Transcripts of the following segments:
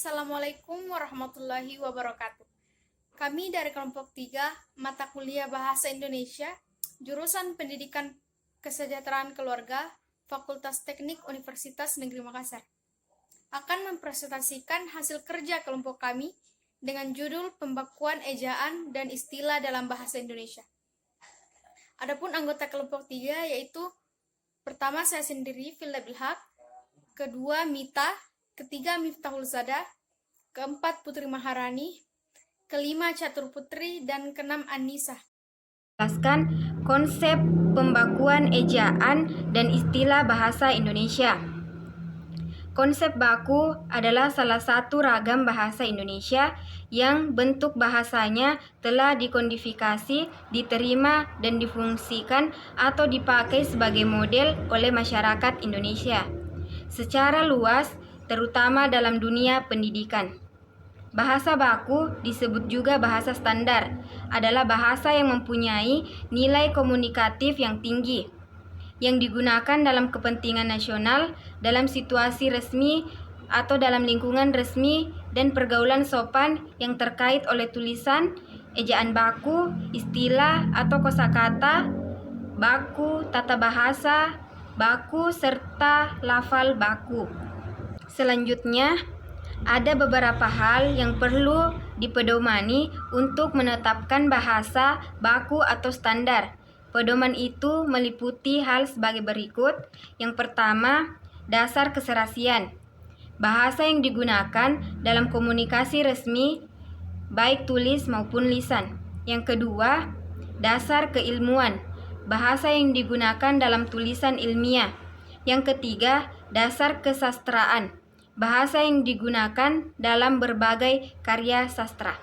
Assalamualaikum warahmatullahi wabarakatuh. Kami dari kelompok 3 mata kuliah Bahasa Indonesia, jurusan Pendidikan Kesejahteraan Keluarga, Fakultas Teknik Universitas Negeri Makassar, akan mempresentasikan hasil kerja kelompok kami dengan judul Pembakuan Ejaan dan Istilah dalam Bahasa Indonesia. Adapun anggota kelompok 3 yaitu pertama saya sendiri, Filda Bilhak, kedua Mita, ketiga Miftahul Zada, keempat Putri Maharani, kelima Catur Putri, dan keenam Anissa. Jelaskan konsep pembakuan ejaan dan istilah bahasa Indonesia. Konsep baku adalah salah satu ragam bahasa Indonesia yang bentuk bahasanya telah dikodifikasi, diterima, dan difungsikan atau dipakai sebagai model oleh masyarakat Indonesia secara luas, terutama dalam dunia pendidikan. Bahasa baku disebut juga bahasa standar, adalah bahasa yang mempunyai nilai komunikatif yang tinggi, yang digunakan dalam kepentingan nasional, dalam situasi resmi atau dalam lingkungan resmi dan pergaulan sopan yang terkait oleh tulisan, ejaan baku, istilah atau kosakata, baku, tata bahasa, baku, serta lafal baku. Selanjutnya, ada beberapa hal yang perlu dipedomani untuk menetapkan bahasa baku atau standar. Pedoman itu meliputi hal sebagai berikut. Yang pertama, dasar keserasian. Bahasa yang digunakan dalam komunikasi resmi, baik tulis maupun lisan. Yang kedua, dasar keilmuan. Bahasa yang digunakan dalam tulisan ilmiah. Yang ketiga, dasar kesastraan. Bahasa yang digunakan dalam berbagai karya sastra.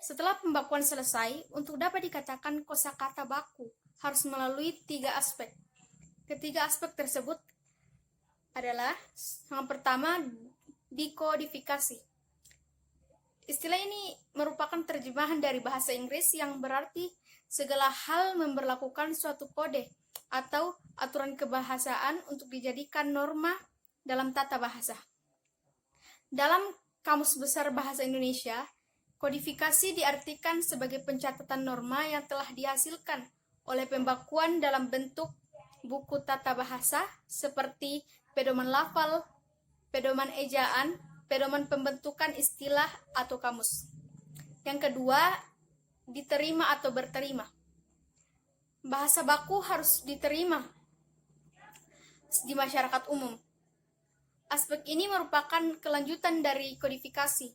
Setelah pembakuan selesai, untuk dapat dikatakan kosakata baku harus melalui 3 aspek. Ketiga aspek tersebut adalah yang pertama, dekodifikasi. Istilah ini merupakan terjemahan dari bahasa Inggris yang berarti segala hal memberlakukan suatu kode atau aturan kebahasaan untuk dijadikan norma dalam tata bahasa. Dalam Kamus Besar Bahasa Indonesia, kodifikasi diartikan sebagai pencatatan norma yang telah dihasilkan oleh pembakuan dalam bentuk buku tata bahasa seperti pedoman lafal, pedoman ejaan, pedoman pembentukan istilah atau kamus. Yang kedua, diterima atau berterima. Bahasa baku harus diterima di masyarakat umum. Aspek ini merupakan kelanjutan dari kodifikasi.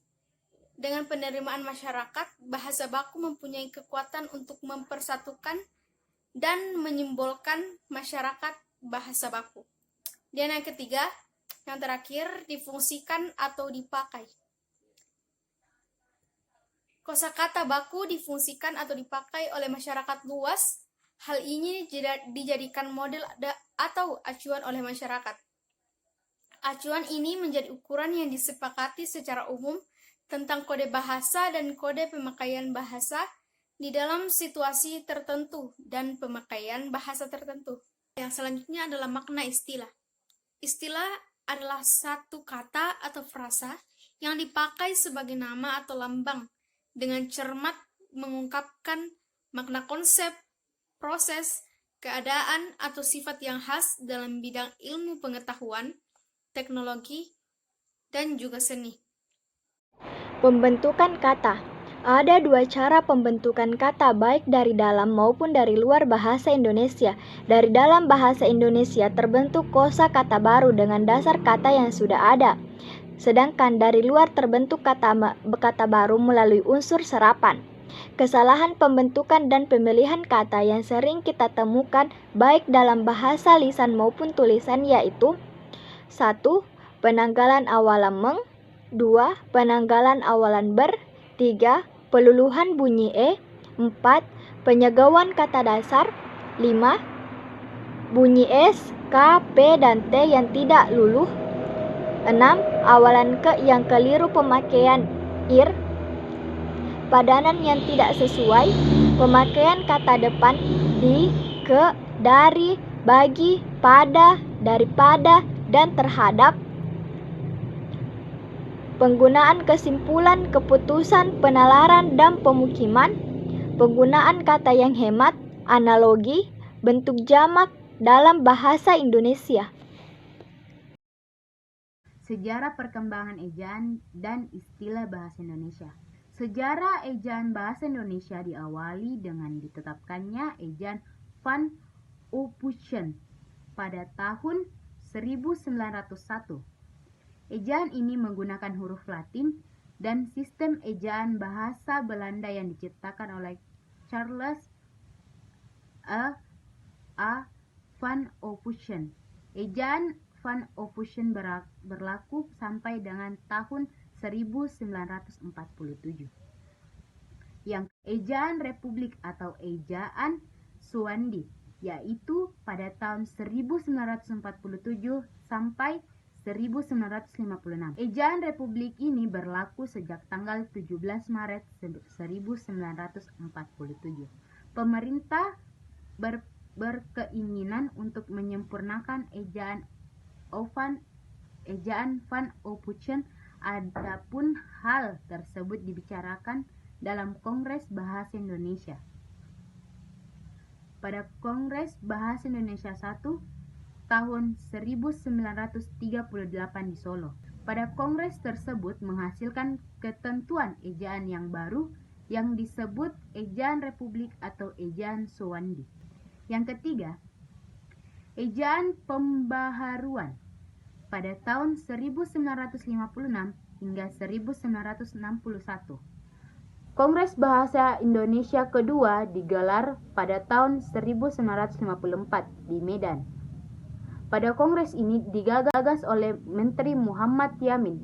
Dengan penerimaan masyarakat, bahasa baku mempunyai kekuatan untuk mempersatukan dan menyimbolkan masyarakat bahasa baku. Dan yang ketiga, yang terakhir, difungsikan atau dipakai. Kosakata baku difungsikan atau dipakai oleh masyarakat luas. Hal ini dijadikan model atau acuan oleh masyarakat. Acuan ini menjadi ukuran yang disepakati secara umum tentang kode bahasa dan kode pemakaian bahasa di dalam situasi tertentu dan pemakaian bahasa tertentu. Yang selanjutnya adalah makna istilah. Istilah adalah satu kata atau frasa yang dipakai sebagai nama atau lambang dengan cermat mengungkapkan makna konsep, proses, keadaan, atau sifat yang khas dalam bidang ilmu pengetahuan, teknologi, dan juga seni. Pembentukan kata. Ada 2 cara pembentukan kata baik dari dalam maupun dari luar bahasa Indonesia. Dari dalam bahasa Indonesia terbentuk kosakata baru dengan dasar kata yang sudah ada. Sedangkan dari luar terbentuk kata baru melalui unsur serapan. Kesalahan pembentukan dan pemilihan kata yang sering kita temukan baik dalam bahasa lisan maupun tulisan yaitu 1. Penanggalan awalan meng, 2. Penanggalan awalan ber, 3. Peluluhan bunyi e, 4. Penyegauan kata dasar, 5. Bunyi s, k, p, dan t yang tidak luluh, 6. Awalan ke yang keliru pemakaian ir, padanan yang tidak sesuai, pemakaian kata depan di, ke, dari, bagi, pada, daripada, dan terhadap, penggunaan kesimpulan, keputusan, penalaran, dan pemukiman, penggunaan kata yang hemat, analogi, bentuk jamak dalam bahasa Indonesia. Sejarah perkembangan ejaan dan istilah bahasa Indonesia. Sejarah ejaan bahasa Indonesia diawali dengan ditetapkannya ejaan Van Ophuijsen pada tahun 1901. Ejaan ini menggunakan huruf Latin dan sistem ejaan bahasa Belanda yang diciptakan oleh Charles A. Van Ophuijsen. Ejaan Van Ophuijsen berlaku sampai dengan tahun 1947. Yang ejaan Republik atau ejaan Suwandi, yaitu pada tahun 1947 sampai 1956. Ejaan Republik ini berlaku sejak tanggal 17 Maret 1947. Pemerintah berkeinginan untuk menyempurnakan ejaan Van Ophuijsen. Adapun hal tersebut dibicarakan dalam Kongres Bahasa Indonesia. Pada Kongres Bahasa Indonesia 1 tahun 1938 di Solo. Pada kongres tersebut menghasilkan ketentuan ejaan yang baru yang disebut ejaan Republik atau ejaan Suwandi. Yang ketiga, ejaan pembaharuan pada tahun 1956 hingga 1961. Kongres Bahasa Indonesia kedua digelar pada tahun 1954 di Medan. Pada kongres ini digagas oleh Menteri Muhammad Yamin.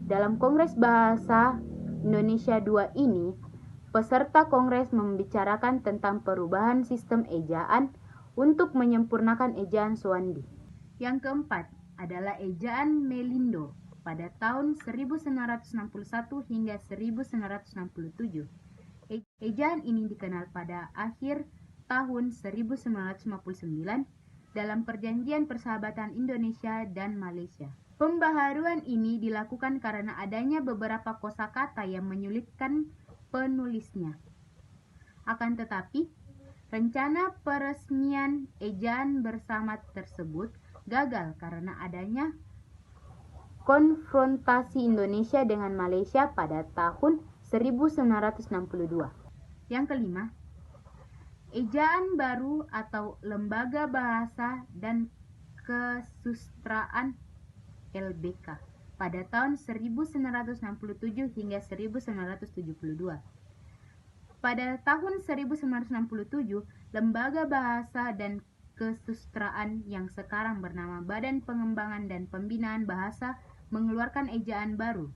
Dalam Kongres Bahasa Indonesia II ini, peserta kongres membicarakan tentang perubahan sistem ejaan untuk menyempurnakan ejaan Suwandi. Yang keempat adalah ejaan Melindo pada tahun 1961 hingga 1967. Ejaan ini dikenal pada akhir tahun 1959 dalam Perjanjian Persahabatan Indonesia dan Malaysia. Pembaharuan ini dilakukan karena adanya beberapa kosakata yang menyulitkan penulisnya. Akan tetapi, rencana peresmian ejaan bersama tersebut gagal karena adanya konfrontasi Indonesia dengan Malaysia pada tahun 1962. Yang kelima, ejaan baru atau Lembaga Bahasa dan Kesusastraan LBK pada tahun 1967 hingga 1972. Pada tahun 1967, Lembaga Bahasa dan Kesusastraan yang sekarang bernama Badan Pengembangan dan Pembinaan Bahasa mengeluarkan ejaan baru.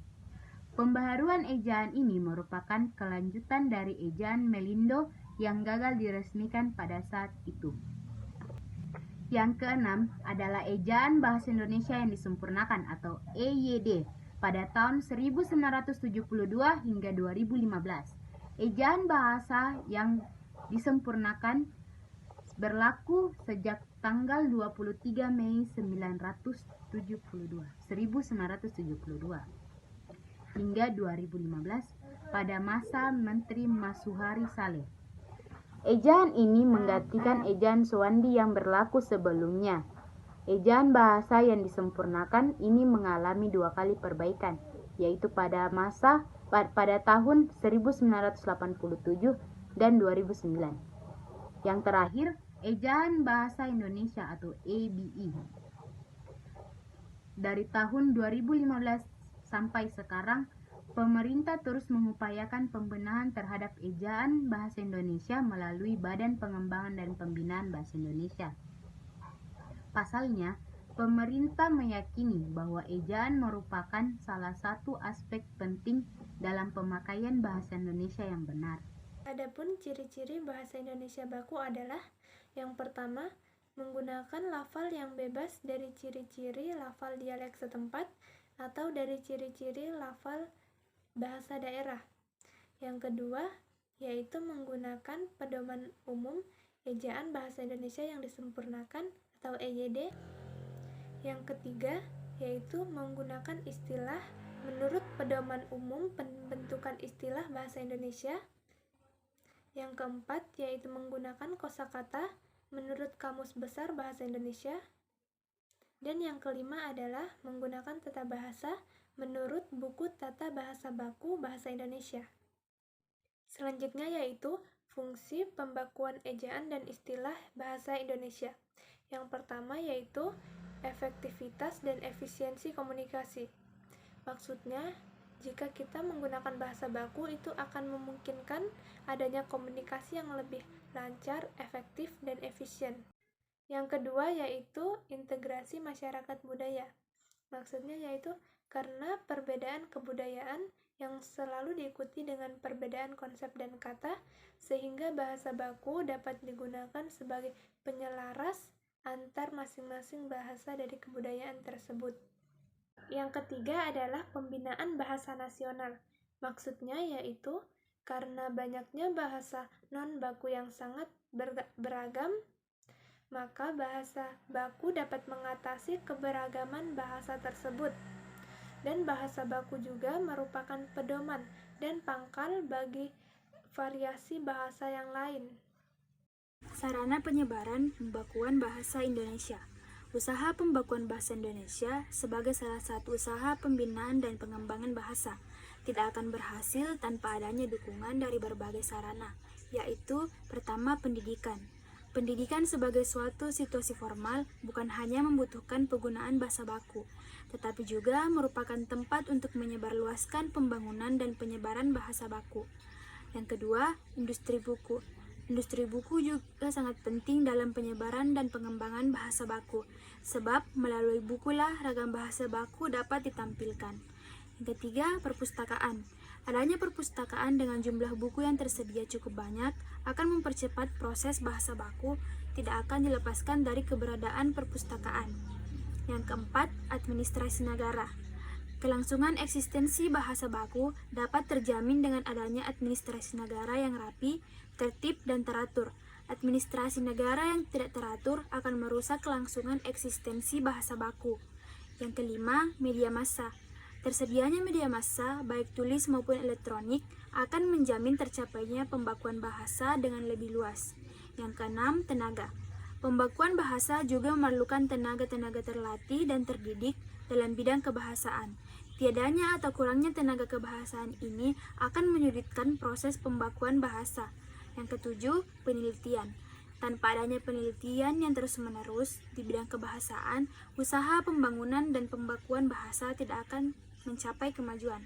Pembaharuan ejaan ini merupakan kelanjutan dari ejaan Melindo yang gagal diresmikan pada saat itu. Yang keenam adalah ejaan Bahasa Indonesia yang disempurnakan atau EYD pada tahun 1972 hingga 2015. Ejaan bahasa yang disempurnakan berlaku sejak tanggal 23 Mei 1972 hingga 2015 pada masa Menteri Masuhari Saleh. Ejaan ini menggantikan ejaan Suwandi yang berlaku sebelumnya. Ejaan bahasa yang disempurnakan ini mengalami dua kali perbaikan, yaitu pada tahun 1987 dan 2009. Yang terakhir, ejaan bahasa Indonesia atau EBI. Dari tahun 2015 sampai sekarang, pemerintah terus mengupayakan pembenahan terhadap ejaan bahasa Indonesia melalui Badan Pengembangan dan Pembinaan Bahasa Indonesia. Pasalnya, pemerintah meyakini bahwa ejaan merupakan salah satu aspek penting dalam pemakaian bahasa Indonesia yang benar. Adapun ciri-ciri bahasa Indonesia baku adalah yang pertama, menggunakan lafal yang bebas dari ciri-ciri lafal dialek setempat atau dari ciri-ciri lafal bahasa daerah. Yang kedua, yaitu menggunakan pedoman umum ejaan bahasa Indonesia yang disempurnakan atau EYD. Yang ketiga, yaitu menggunakan istilah menurut pedoman umum pembentukan istilah bahasa Indonesia. Yang keempat yaitu menggunakan kosakata menurut Kamus Besar Bahasa Indonesia. Dan yang kelima adalah menggunakan tata bahasa menurut buku Tata Bahasa Baku Bahasa Indonesia. Selanjutnya yaitu fungsi pembakuan ejaan dan istilah bahasa Indonesia. Yang pertama yaitu efektivitas dan efisiensi komunikasi. Maksudnya, jika kita menggunakan bahasa baku itu akan memungkinkan adanya komunikasi yang lebih lancar, efektif, dan efisien. Yang kedua yaitu integrasi masyarakat budaya. Maksudnya yaitu karena perbedaan kebudayaan yang selalu diikuti dengan perbedaan konsep dan kata, sehingga bahasa baku dapat digunakan sebagai penyelaras antar masing-masing bahasa dari kebudayaan tersebut. Yang ketiga adalah pembinaan bahasa nasional. Maksudnya yaitu karena banyaknya bahasa non-baku yang sangat beragam, maka bahasa baku dapat mengatasi keberagaman bahasa tersebut. Dan bahasa baku juga merupakan pedoman dan pangkal bagi variasi bahasa yang lain. Sarana penyebaran pembakuan bahasa Indonesia. Usaha pembakuan bahasa Indonesia sebagai salah satu usaha pembinaan dan pengembangan bahasa tidak akan berhasil tanpa adanya dukungan dari berbagai sarana, yaitu pertama pendidikan. Pendidikan sebagai suatu situasi formal bukan hanya membutuhkan penggunaan bahasa baku, tetapi juga merupakan tempat untuk menyebarluaskan pembangunan dan penyebaran bahasa baku. Yang kedua, industri buku. Industri buku juga sangat penting dalam penyebaran dan pengembangan bahasa baku, sebab melalui bukulah ragam bahasa baku dapat ditampilkan. Yang ketiga, perpustakaan. Adanya perpustakaan dengan jumlah buku yang tersedia cukup banyak akan mempercepat proses bahasa baku, tidak akan dilepaskan dari keberadaan perpustakaan. Yang keempat, administrasi negara. Kelangsungan eksistensi bahasa baku dapat terjamin dengan adanya administrasi negara yang rapi, tertib, dan teratur. Administrasi negara yang tidak teratur akan merusak kelangsungan eksistensi bahasa baku. Yang kelima, media massa. Tersedianya media massa, baik tulis maupun elektronik, akan menjamin tercapainya pembakuan bahasa dengan lebih luas. Yang keenam, tenaga. Pembakuan bahasa juga memerlukan tenaga-tenaga terlatih dan terdidik dalam bidang kebahasaan. Tiadanya atau kurangnya tenaga kebahasaan ini akan menyulitkan proses pembakuan bahasa. Yang ketujuh, penelitian. Tanpa adanya penelitian yang terus-menerus di bidang kebahasaan, usaha pembangunan dan pembakuan bahasa tidak akan mencapai kemajuan.